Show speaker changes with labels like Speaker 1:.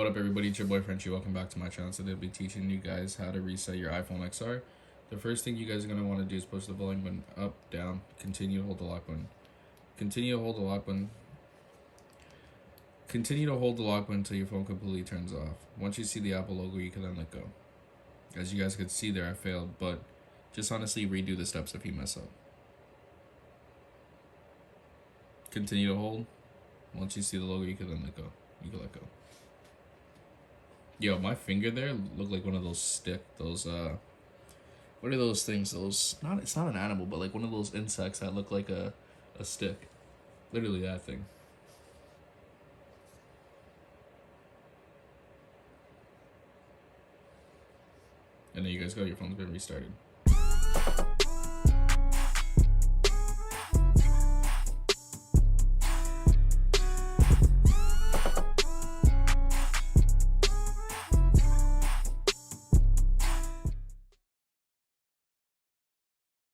Speaker 1: What up, everybody? It's your boy Frenchiie. Welcome back to my channel. Today I'll be teaching you guys how to reset your iPhone XR. The first thing you guys are going to want to do is push the volume button up, down, continue to hold the lock button. Continue to hold the lock button. Continue to hold the lock button until your phone completely turns off. Once you see the Apple logo, you can then let go. As you guys could see there, I failed, but just honestly redo the steps if you mess up. Continue to hold. Once you see the logo, you can then let go. You can let go. Yo, my finger there looked like one of those what are those things? It's not an animal, but like one of those insects that look like a stick. Literally that thing. And there you guys go, your phone's been restarted.